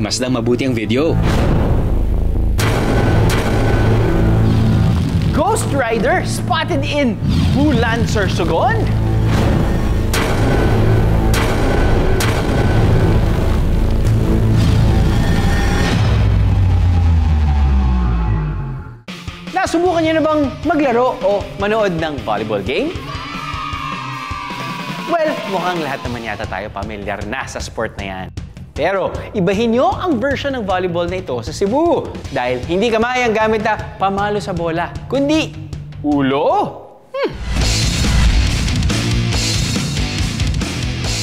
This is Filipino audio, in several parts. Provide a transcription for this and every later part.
pagmasdang mabuti ang video. Ghost Rider spotted in Bulan, Sorsogon. Nasubukan niyo na bang maglaro o manood ng volleyball game? Well, mukhang lahat naman yata tayo pamilyar na sa sport na yan. Pero ibahin nyo ang version ng volleyball na ito sa Cebu dahil hindi kamay ang gamit na pamalo sa bola, kundi ulo.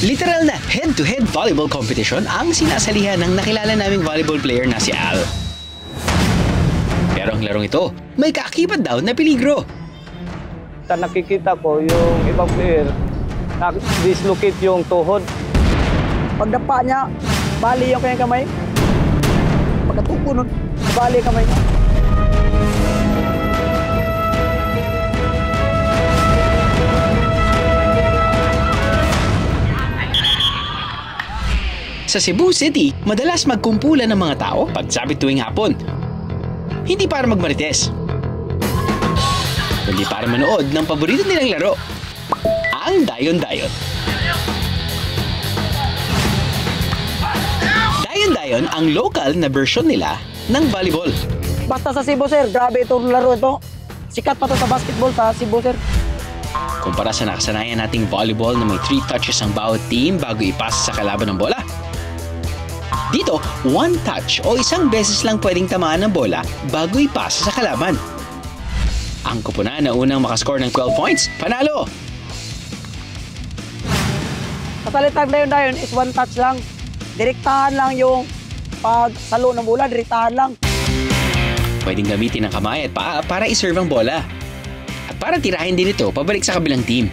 Literal na head-to-head volleyball competition ang sinasalihan ng nakilala naming volleyball player na si Al. Pero ang larong ito, may kaakibat daw na peligro. Nakikita ko yung ibang player, dislocate yung tuhod. Pagdapa niya, bali yung kanyang kamay. Pagkatupo nun, bali kamay niya. Sa Cebu City, madalas magkumpulan ng mga tao pagsapit tuwing hapon. Hindi para magmarites, kundi para manood ng paborito nilang laro, ang dayon-dayon. Dayon-dayon ang local na version nila ng volleyball. Basta sa Cebu, sir, grabe itong laro ito. Sikat pa to sa basketball sa Cebu, sir. Kumpara sa nakasanayan nating volleyball na may 3 touches ang bawat team bago ipasa sa kalaban ng bola. Dito, 1 touch o isang beses lang pwedeng tamaan ng bola bago ipasa sa kalaban. Ang kupunan na unang makascore ng 12 points, panalo! Sa salitang dayon-dayon is 1 touch lang. Direktahan lang yung pagsalo ng bola, direktahan lang. Pwedeng gamitin ang kamay at paa para iserve ang bola. At para tirahin din ito pabalik sa kabilang team.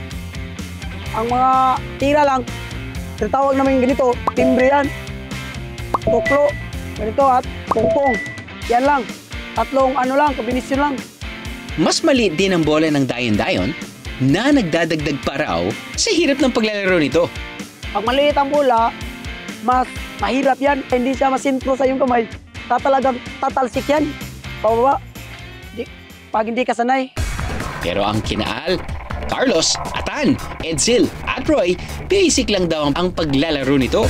Ang mga tira lang, tinatawag namin ganito, timbre yan. Tuklo, ganito at pungpong. Yan lang. Tatlong kombinasyon lang. Mas maliit din ang bola ng dayon-dayon na nagdadagdag pa raw sa hirap ng paglalaro nito. Pag maliit ang bola, mas mahirap yan. Hindi siya masintro sa iyong kamay. Talagang tatalsik yan. Pababa. Pag hindi ka sanay. Pero ang kinaal, Carlos, Atan, Edsel at Roy, basic lang daw ang paglalaro nito.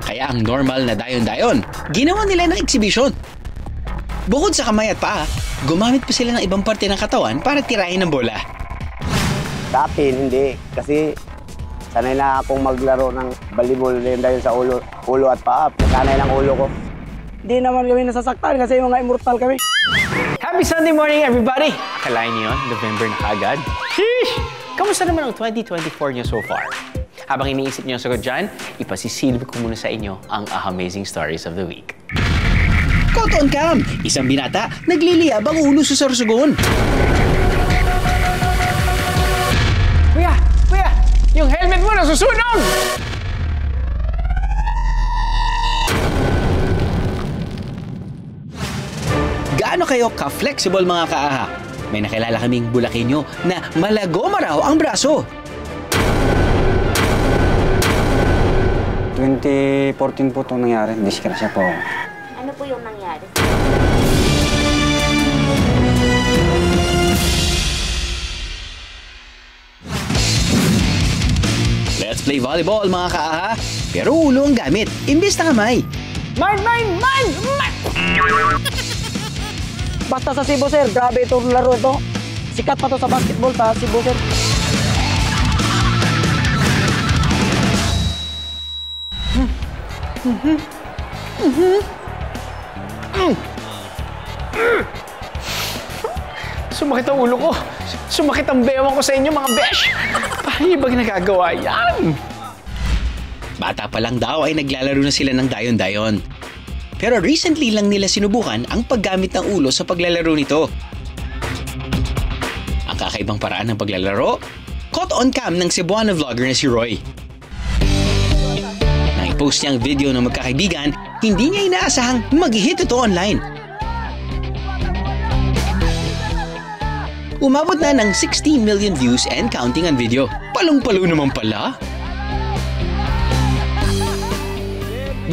Kaya ang normal na dayon-dayon, ginawa nila ng exhibition. Bukod sa kamay at paa, gumamit pa sila ng ibang parte ng katawan para tirahin ng bola. Sa akin, hindi. Kasi sanay na akong maglaro ng volleyball dahil sa ulo at paa. Sanay ng ulo ko. Hindi naman kami nasasaktan kasi mga immortal kami. Happy Sunday morning, everybody! Akalain niyo yun, November na kagad? Sheesh! Kamusta naman ang 2024 niyo so far? Habang iniisip niyo ang sagot dyan, ipasisilbi ko muna sa inyo ang amazing stories of the week. Cotton Cam! Isang binata, nagliliyab ang ulo sa Sorsogon. Kuya! Kuya! Yung helmet mo nasusunog! Gaano kayo ka-flexible mga kaaha? May nakilala kaming Bulakenyo na malagoma raw ang braso. 2014 po itong nangyari. Disgrasya po. Ano po yung nangyari? Let's play volleyball mga kaaha. Pero ulo ang gamit, imbes na kamay. Mine! Basta sa Cebu, sir, grabe itong laro ito. Sikat pa to sa basketball sa Cebu, sir. Sumakit ang ulo ko. Sumakit ang bewang ko sa inyo, mga besh. Paano ba nagagawa yan? Bata pa lang daw ay naglalaro na sila ng dayon-dayon. Pero recently lang nila sinubukan ang paggamit ng ulo sa paglalaro nito. Ang kakaibang paraan ng paglalaro, caught on cam ng Cebuano vlogger na si Roy. Nang i-post niya ang video ng magkakaibigan, hindi niya inaasahang mag-hit ito online. Umabot na ng 16 million views and counting ang video. Palong-palo naman pala.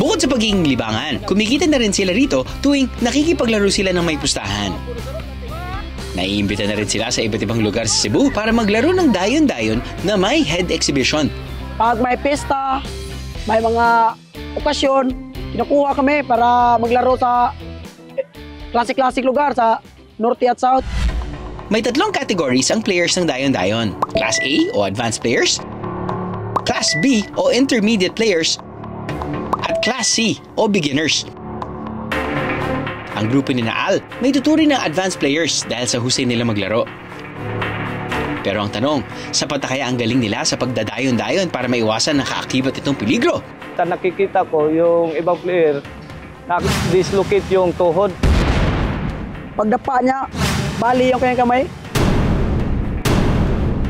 Bukod sa pagiging libangan, kumikita na rin sila rito tuwing nakikipaglaro sila ng may pustahan. Naiimbita na rin sila sa iba't ibang lugar sa Cebu para maglaro ng dayon-dayon na may head exhibition. Pag may pesta, may mga okasyon, kinukuha kami para maglaro sa classic lugar sa Norte at South. May 3 categories ang players ng dayon-dayon. Class A o Advanced Players, Class B o Intermediate Players, at Class C o Beginners. Ang grupo ni Naal may tuturing ng advanced players dahil sa husay nila maglaro. Pero ang tanong, sapat na kaya ang galing nila sa pagdadayon-dayon para maiwasan na kaakibat itong peligro? Nakikita ko yung ibang player, dislocate yung tuhod. Pagdapa niya, bali yung kanyang kamay.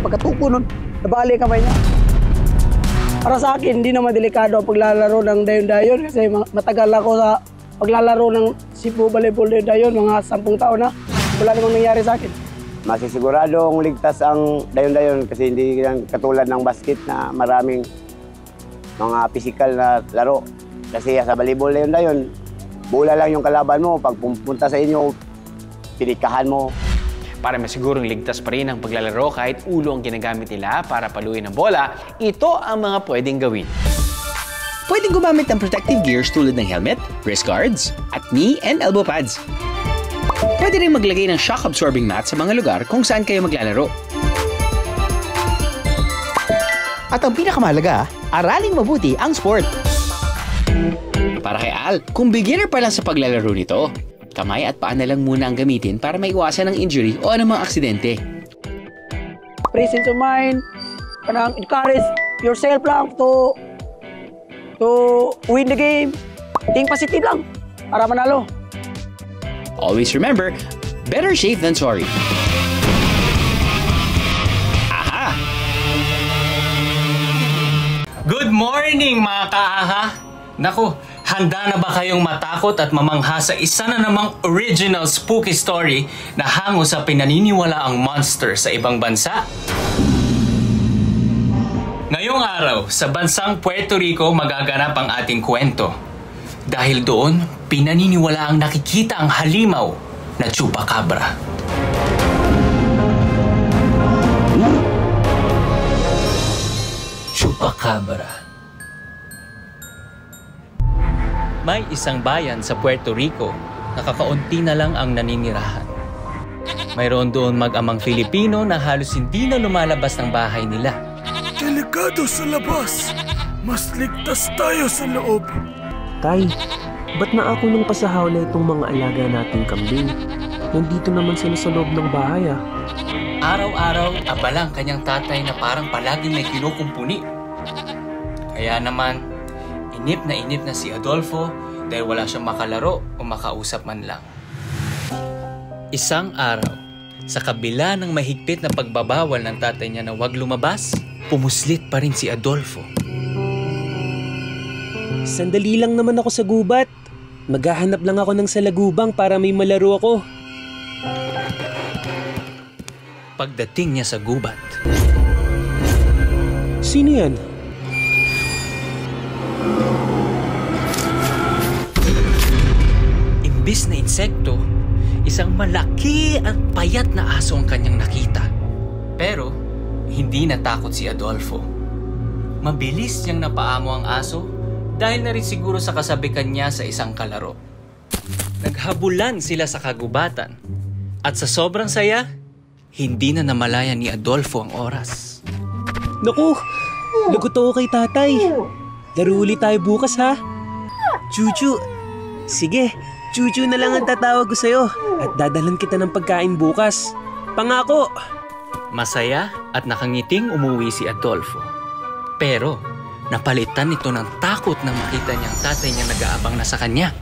Pagkatuko nun, nabali yung kamay niya. Para sa akin, hindi naman delikado ang paglalaro ng dayon-dayon kasi matagal ako sa paglalaro ng Cebu Volleyball dayon-dayon, mga 10 taon na. Wala namang nangyari sa akin. Masisiguradong ligtas ang dayon-dayon kasi hindi yan katulad ng basket na maraming mga physical na laro. Kasi sa volleyball dayon-dayon, bola lang yung kalaban mo. Pag pumunta sa inyo, pinikahan mo. Para masigurong ligtas pa rin ang paglalaro kahit ulo ang ginagamit nila para paluin ang bola, ito ang mga pwedeng gawin. Pwedeng gumamit ng protective gears tulad ng helmet, wrist guards, at knee and elbow pads. Pwede rin maglagay ng shock-absorbing mat sa mga lugar kung saan kayo maglalaro. At ang pinakamahalaga, aralin mabuti ang sport. Para kay Al, kung beginner pa lang sa paglalaro nito, kamay at paa na lang muna ang gamitin para maiwasan ang injury o anumang aksidente. Presence of mind, parang encourage yourself lang to win the game. Think positive lang para manalo. Always remember, better safe than sorry. Aha! Good morning mga kaaha! Naku, handa na ba kayong matakot at mamangha sa isa na namang original spooky story na hango sa pinaniniwalaang monster sa ibang bansa? Ngayong araw, sa bansang Puerto Rico magaganap ang ating kwento. Dahil doon, pinaniniwalaang nakikita ang halimaw na chupacabra. Chupacabra. May isang bayan sa Puerto Rico na kakaunti na lang ang naninirahan. Mayroon doon mag-amang Filipino na halos hindi na lumalabas ng bahay nila. Delikado sa labas. Mas ligtas tayo sa loob. Tay, ba't na ako nung pasahaw na itong mga alaga nating kambing? Nandito naman sila sa loob ng bahay ah. Araw-araw, abalang kanyang tatay na parang palaging may kinukumpuni. Kaya naman, inip na si Adolfo dahil wala siyang makalaro o makausap man lang. Isang araw, sa kabila ng mahigpit na pagbabawal ng tatay niya na huwag lumabas, pumuslit pa rin si Adolfo. Sandali lang naman ako sa gubat. Maghahanap lang ako ng salagubang para may malaro ako. Pagdating niya sa gubat, sino yan? imbis na insekto, isang malaki at payat na aso ang kanyang nakita. Pero, hindi natakot si Adolfo. Mabilis niyang napaamo ang aso dahil na rin siguro sa kasabikan niya sa isang kalaro. Naghabulan sila sa kagubatan at sa sobrang saya, hindi na namalayan ni Adolfo ang oras. Naku, lagot ako kay tatay. Laro ulit tayo bukas ha. Chuchu, sige, Chuchu na lang ang tatawag ko sa'yo at dadalan kita ng pagkain bukas. Pangako! Masaya at nakangiting umuwi si Adolfo. Pero, napalitan ito ng takot na makita niyang tatay niya nag-aabang na sa kanya.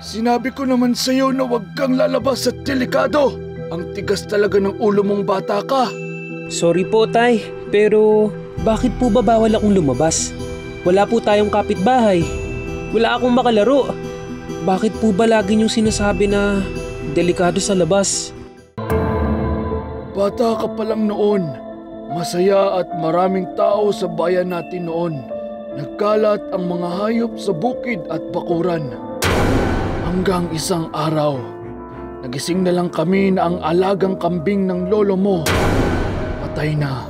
Sinabi ko naman sa'yo na huwag kang lalabas at delikado. Ang tigas talaga ng ulo mong bata ka. Sorry po, tay. Pero, bakit po ba bawal akong lumabas? Wala po tayong kapitbahay. Wala akong makalaro. Bakit po ba lagi niyong sinasabi na delikado sa labas? Bata ka pa lang noon. Masaya at maraming tao sa bayan natin noon. Nagkalat ang mga hayop sa bukid at bakuran. Hanggang isang araw, nagising na lang kami na ang alagang kambing ng lolo mo patay na.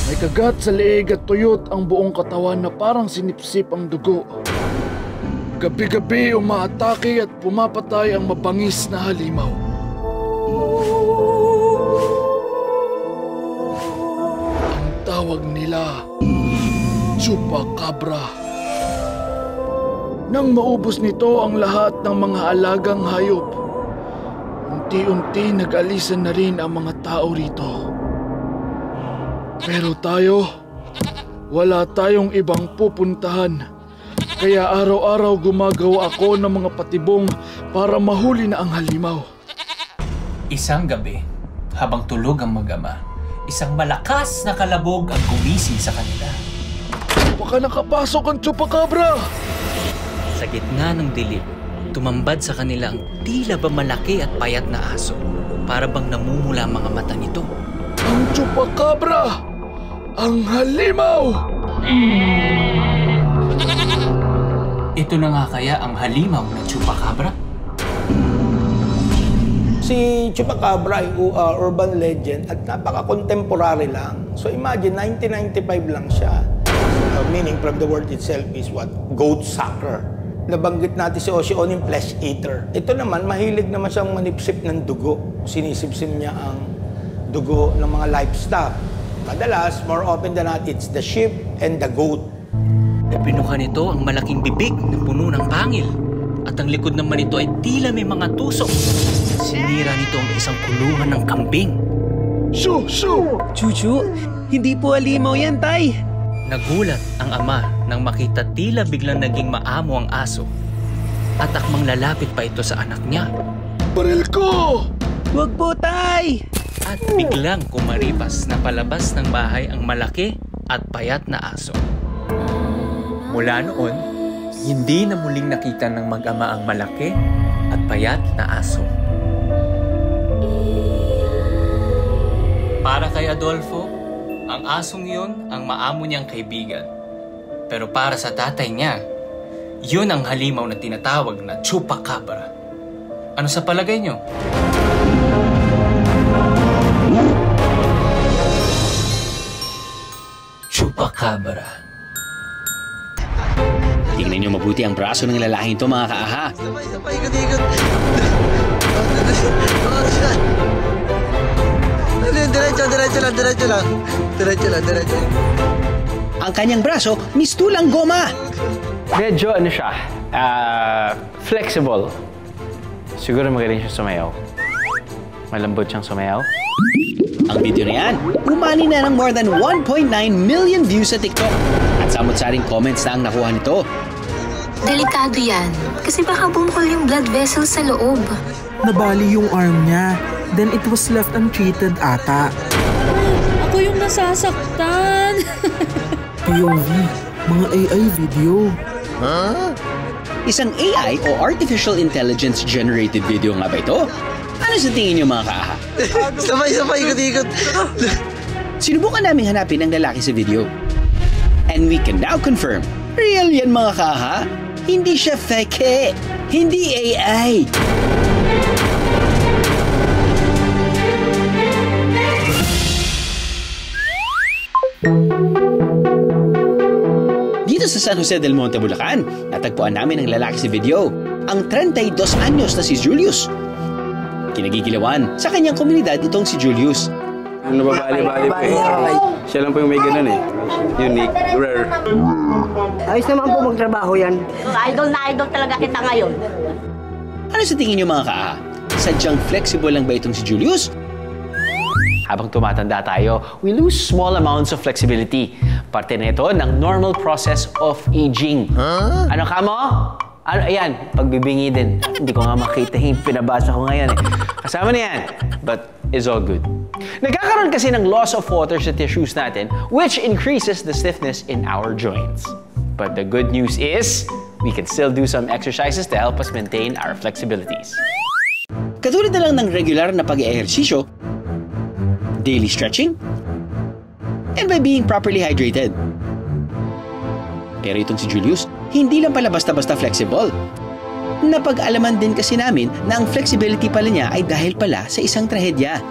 May kagat sa leeg at tuyot ang buong katawan na parang sinipsip ang dugo. Gabi-gabi umaatake at pumapatay ang mabangis na halimaw. Ang tawag nila, Chupacabra. Nang maubos nito ang lahat ng mga alagang hayop, unti-unti nag-alisan na rin ang mga tao rito. Pero tayo, wala tayong ibang pupuntahan. Kaya araw-araw gumagawa ako ng mga patibong para mahuli na ang halimaw. Isang gabi, habang tulog ang mag-ama, isang malakas na kalabog ang gumising sa kanila. Baka nakapasok ang Chupacabra! Sa gitna ng dilim, tumambad sa kanila ang tila ba malaki at payat na aso. Para bang namumula ang mga mata nito. Ang Chupacabra! Ang halimaw! Ito na nga kaya ang halimaw ng Chupacabra? Si Chupacabra ay urban legend at napaka-contemporary lang. So imagine, 1995 lang siya. Meaning from the word itself is what? Goat sucker. Nabanggit natin si Ocean yung flesh eater. Ito naman, mahilig naman siyang manipsip ng dugo. Sinisipsip niya ang dugo ng mga livestock. Madalas, more often than not, it's the sheep and the goat. Pinuka nito ang malaking bibig na puno ng pangil. At ang likod naman nito ay tila may mga tusok. Sinira nito ang isang kulungan ng kambing. Shoo! Shoo! Chuchu, hindi po halimaw yan, Tay. Nagulat ang ama nang makita tila biglang naging maamo ang aso. At akmang lalapit pa ito sa anak niya. Baril ko! Huwag po, Tay! At biglang kumaripas na palabas ng bahay ang malaki at payat na aso. Mula noon, hindi na muling nakita ng mag-ama ang malaki at payat na aso. Para kay Adolfo, ang asong yun ang maamo niyang kaibigan. Pero para sa tatay niya, yun ang halimaw na tinatawag na Chupacabra. Ano sa palagay niyo? Chupacabra. Tingnan niyo mabuti ang braso ng lalaking ito, mga kaaha. Sabay, ikot-ikot. Diretso lang. Ang kanyang braso, mistulang goma. Medyo ano siya, flexible. Siguro magaling siya sumayaw. Malambot siyang sumayaw. Ang video na yan, umani na ng more than 1.9 million views sa TikTok. At samot-saring comments na ang nakuha nito. Delikado yan, kasi baka bumukol yung blood vessel sa loob. Nabali yung arm niya, then it was left untreated ata. Ako yung nasasaktan. POV, mga AI video. Huh? Isang AI o Artificial Intelligence Generated Video nga ba ito? Ano sa tingin niyo, mga kaaha? Sabay, ikot-ikot. Sinubukan naming hanapin ang lalaki sa video. And we can now confirm, real yan, mga kaaha. Hindi siya fake. Hindi AI. Dito sa San Jose del Monte, Bulacan, natagpuan namin ang lalaki sa video, ang 32 anyos na si Julius. Kinagigilawan sa kanyang komunidad itong si Julius. Ano ba bali-bali pa eh? Siya lang po yung may ganun eh. Unique, rare. Ayos naman po magtrabaho yan. Idol na idol talaga kita ngayon. Ano sa tingin niyo, mga kaaha? Sadyang flexible lang ba itong si Julius? Habang tumatanda tayo, we lose small amounts of flexibility. Parte na ito ng normal process of aging. Huh? Ano ka mo? Ano, ayan, pagbibingi din. Hindi ko nga makita yung pinabasa ko ngayon eh. Kasama na yan, but it's all good. Nagkakaroon kasi ng loss of water sa tissues natin, which increases the stiffness in our joints. But the good news is, we can still do some exercises to help us maintain our flexibilities. Katulad na lang ng regular na pag-eehersisyo, daily stretching, and by being properly hydrated. Pero itong si Julius, hindi lang pala basta-basta flexible. Napag-alaman din kasi namin na ang flexibility pala niya ay dahil pala sa isang trahedya.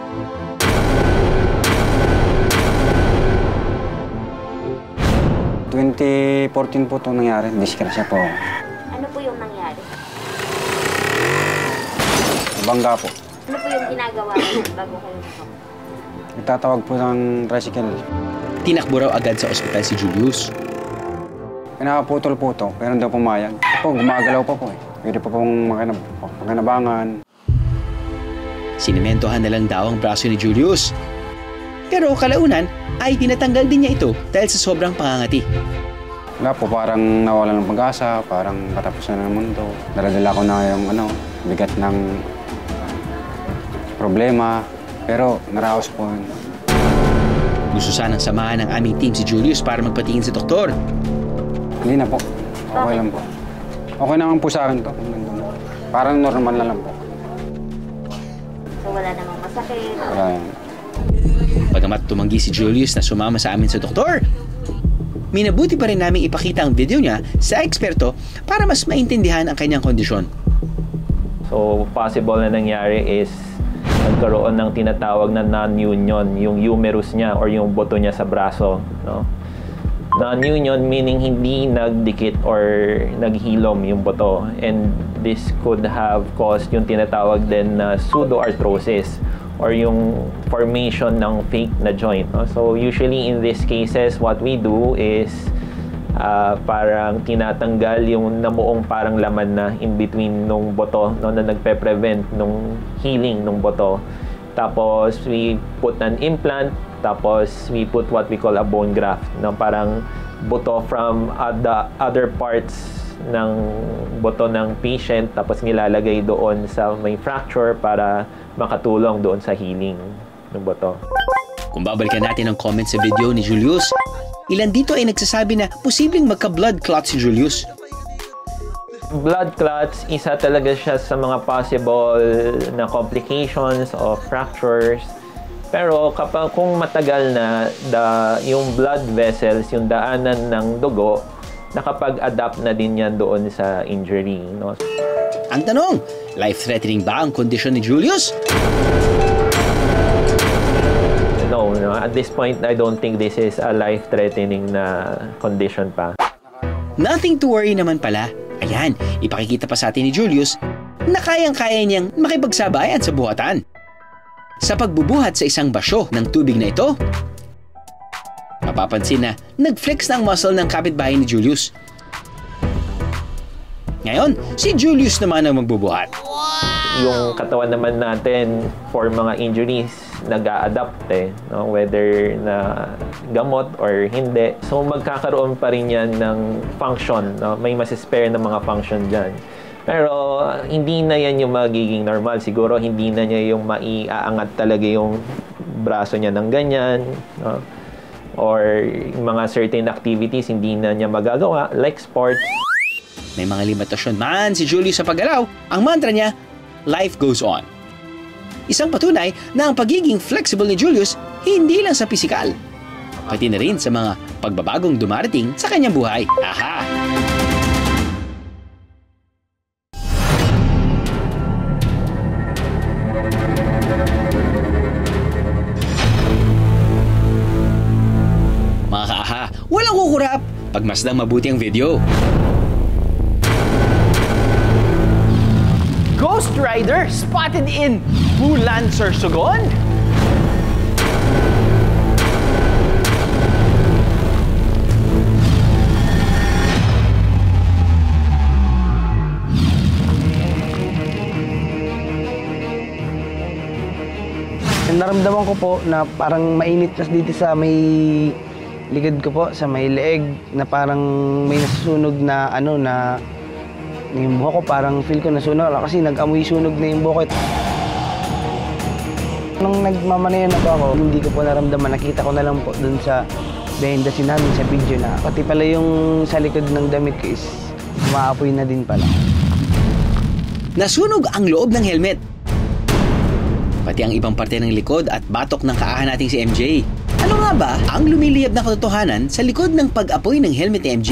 Noong 2014 po itong nangyari, disgrasya po. Ano po yung nangyari? Bangga po. Ano po yung ginagawa niyo bago kayo nakapag? Nagtatawag po ng tricycle. Tinakbo raw agad sa ospital si Julius. Pinakaputol po ito, pero hindi pumayag. Po, gumagalaw pa po eh. Pwede pa pong makinabangan. Sinementohan na lang daw ang braso ni Julius. Pero kalaunan ay tinatanggal din niya ito dahil sa sobrang pangangati. Wala po, parang nawalan ng pag-asa, parang katapusan na ng mundo. Daladala ko na yung bigat ng problema, pero naraos po yun. Gusto sanang samahan ng aming team si Julius para magpatingin sa doktor. Hindi na po. Okay lang po. Okay naman po sa akin to. Parang normal na lang po. So wala namang masakit? Wala yan. Bagamat tumanggi si Julius na sumama sa amin sa doktor, minabuti pa rin namin ipakita ang video niya sa eksperto para mas maintindihan ang kanyang kondisyon. So possible na nangyari is nagkaroon ng tinatawag na non-union, yung humerus niya or yung buto niya sa braso. No? Non-union meaning hindi nagdikit or naghilom yung buto. And this could have caused yung tinatawag din na pseudoarthrosis or yung formation ng fake na joint. No? So usually in these cases, what we do is parang tinatanggal yung namuong parang laman na in between nung buto, no, na nagpe-prevent nung healing nung buto. Tapos we put an implant, tapos we put what we call a bone graft, no, parang buto from other parts ng buto ng patient, tapos nilalagay doon sa may fracture para makatulong doon sa healing ng buto. Kung babalikan natin ang comment sa video ni Julius, ilan dito ay nagsasabi na posibleng magka-blood clot si Julius. Blood clots, isa talaga siya sa mga possible na complications of fractures. Pero kung matagal na yung blood vessels, yung daanan ng dugo, nakapag-adapt na din yan doon sa injury. No? Ang tanong, life-threatening ba ang kondisyon ni Julius? No, at this point, I don't think this is a life-threatening na condition pa. Nothing to worry naman pala. Ayan, ipakikita pa sa atin ni Julius na kayang-kaya niyang makipagsabayan sa buhatan. Sa pagbubuhat sa isang basyo ng tubig na ito, mapapansin na nag-flex na ang muscle ng kapitbahay ni Julius. Ngayon, si Julius naman ang magbubuhat. Yung katawan naman natin for mga injuries, nag-a-adapt no? Whether na gamot or hindi. So magkakaroon pa rin yan ng function. No? May mas-spare na mga function dyan. Pero hindi na yan yung magiging normal. Siguro hindi na niya yung maiaangat talaga yung braso niya ng ganyan. No? Or mga certain activities hindi na niya magagawa, like sports. May mga limitasyon man si Julius sa paggalaw. Ang mantra niya, life goes on. Isang patunay na ang pagiging flexible ni Julius hindi lang sa pisikal, pati na rin sa mga pagbabagong dumarating sa kanyang buhay. Aha! Mga ka-aha, walang kukurap! Pagmasdang mabuti ang video. Ghost Rider spotted in Bulan, Sorsogon. Naramdaman ko po na parang mainit na dito sa may likod ko po, sa may leeg, na parang may nasusunog na na yung buhok ko, parang feel ko nasunog kasi nag-amoy sunog na yung buhok ko. Nung nagmamanayan na po ako, hindi ko po naramdaman. Nakita ko na lang po dun sa behind the scene namin sa video na pati pala yung sa likod ng damit ko is umaapoy na din pala. Nasunog ang loob ng helmet. Pati ang ibang parte ng likod at batok ng kaahan nating si MJ. Ano nga ba ang lumiliyab na katotohanan sa likod ng pag-apoy ng helmet ni MJ?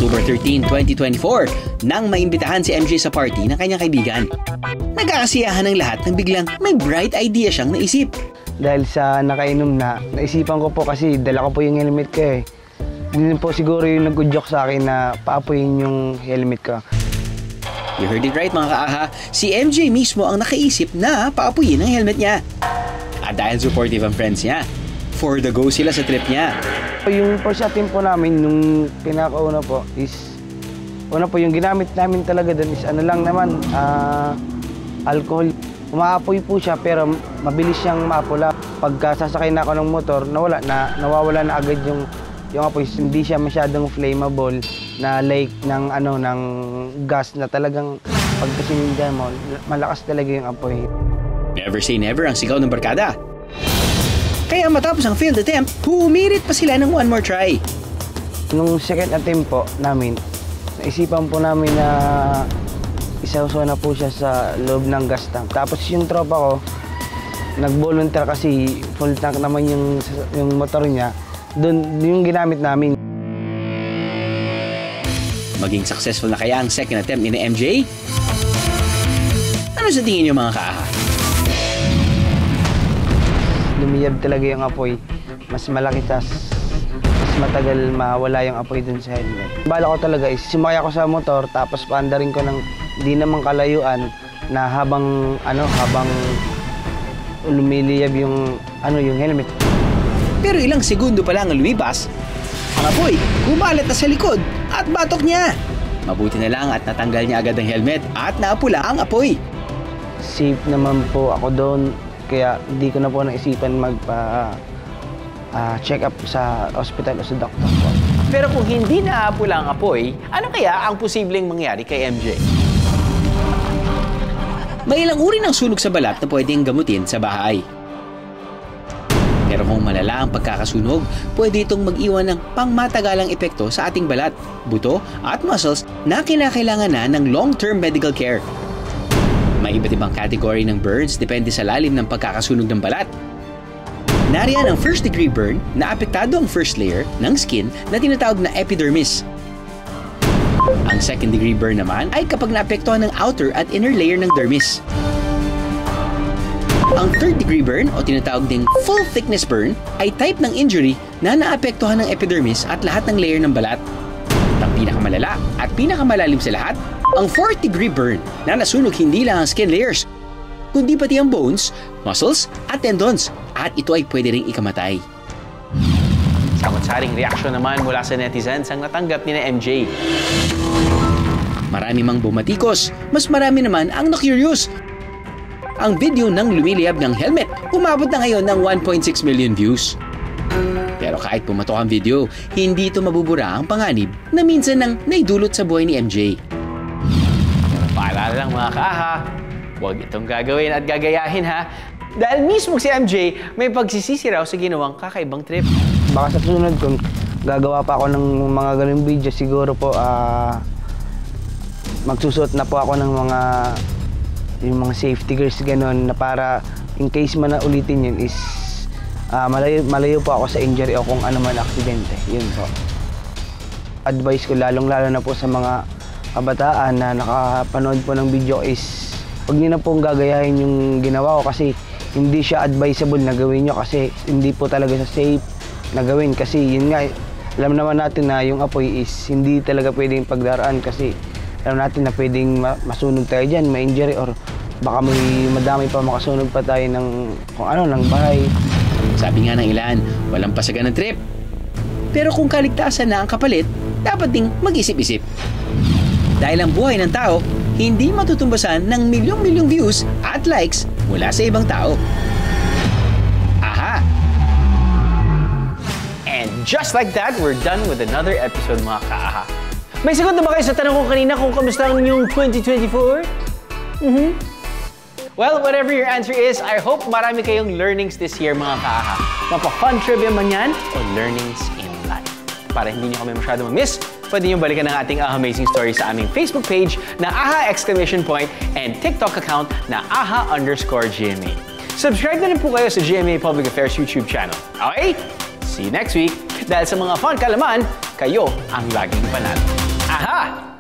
October 13, 2024, nang maimbitahan si MJ sa party ng kanyang kaibigan. Nagkakasiyahan ng lahat nang biglang may bright idea siyang naisip. Dahil sa nakainom na, naisipan ko po kasi dala ko po yung helmet ko eh. Hindi po siguro yung nag-joke sa akin na paapuyin yung helmet ko. You heard it right mga kaaha, si MJ mismo ang nakaisip na paapuyin ang helmet niya. At dahil supportive ang friends niya, for the go sila sa trip niya. Yung first attempt po namin, nung pinakauna po is, una po yung ginamit namin talaga doon is ano lang naman, alcohol. Umaapoy po siya pero mabilis siyang maapula. Pagka sasakay na ako ng motor, nawawala na agad yung apoy. Hindi siya masyadong flammable na like ng gas na talagang pagkasindihan mo, malakas talaga yung apoy. Never say never ang sigaw ng barkada. Kaya matapos ang failed attempt, humirit pa sila ng one more try. Nung second attempt po namin, naisipan po namin na isausaw na po siya sa loob ng gas tank. Tapos yung tropa ko, nag-volunteer kasi full tank naman yung motor niya. Doon yung ginamit namin. Maging successful na kaya ang second attempt ni MJ? Ano sa tingin niyo mga kaaha? Lumiyab talaga yung apoy. Mas malaki mas matagal mawala yung apoy dun sa helmet. Bala ko talaga is sumakay ako sa motor tapos paandarin ko ng di naman kalayuan na habang lumiliyab yung helmet. Pero ilang segundo pa lang ang lumipas, ang apoy kumalat na sa likod at batok niya. Mabuti na lang at natanggal niya agad ang helmet at naapula ang apoy. Safe naman po ako doon kaya hindi ko na po naisipan check up sa hospital o sa doktor po. Pero kung hindi naapula ang apoy, ano kaya ang posibleng mangyari kay MJ? May ilang uri ng sunog sa balat na pwedeng gamutin sa bahay. Pero kung malala ang pagkakasunog, pwede itong mag-iwan ng pangmatagalang epekto sa ating balat, buto at muscles na kinakailangan na ng long-term medical care. May iba't ibang category ng burns depende sa lalim ng pagkakasunog ng balat. Nariyan ang first-degree burn na apektado ang first layer ng skin na tinatawag na epidermis. Ang second-degree burn naman ay kapag naapektuhan ng outer at inner layer ng dermis. Ang third-degree burn o tinatawag ding full-thickness burn ay type ng injury na naapektuhan ng epidermis at lahat ng layer ng balat. At ang pinakamalala at pinakamalalim sa lahat, ang fourth-degree burn na nasunog hindi lang ang skin layers, kundi pati ang bones, muscles at tendons at ito ay pwede ring ikamatay. Samot-saring reaksyon naman mula sa netizens ang natanggap ni MJ. Marami mang bumatikos, mas marami naman ang na-curious. Ang video ng lumiliyab ng helmet umabot na ngayon ng 1.6 million views. Pero kahit pumatok ang video, hindi ito mabubura ang panganib na minsan nang naidulot sa buhay ni MJ. Pero paalala lang mga kaaha, huwag itong gagawin at gagayahin ha. Dahil mismo si MJ may pagsisisi raw sa ginawang kakaibang trip. Baka sa susunod kung gagawa pa ako ng mga ganung video, siguro po magsusuot na po ako ng yung mga safety gears gano'n na para in case man na ulitin yun is malayo po ako sa injury o kung ano man aksidente. Yun po. Advice ko lalong-lalo na po sa mga kabataan na nakapanood po ng video is huwag niyo na pong gagayahin yung ginawa ko kasi hindi siya advisable na gawin nyo kasi hindi po talaga sa safe na gawin kasi yun nga, alam naman natin na yung apoy is hindi talaga pwedeng pagdaraan kasi alam natin na pwedeng masunog tayo dyan, ma-injury or baka may madami pa makasunog pa tayo ng ng bahay. Sabi nga ng ilan, walang pasagan ng trip. Pero kung kaligtasan na ang kapalit, dapat ding mag-isip-isip. Dahil ang buhay ng tao, hindi matutumbasan ng milyong-milyong views at likes mula sa ibang tao. Aha! And just like that, we're done with another episode mga kaaha. May sagot na ba kayo sa tanong ko kanina kung kamusta ang inyong 2024? Well, whatever your answer is, I hope marami kayong learnings this year mga kaaha. Mapa-fun trivia man yan o learnings in life. Para hindi nyo kami masyado ma-miss, pwede nyo balikan ang ating Amazing Story sa aming Facebook page na AHA! And TikTok account na AHA_GMA. Subscribe na rin po kayo sa GMA Public Affairs YouTube channel. Okay? See you next week. Dahil sa mga fun kalaman, kayo ang laging panalo. Aha!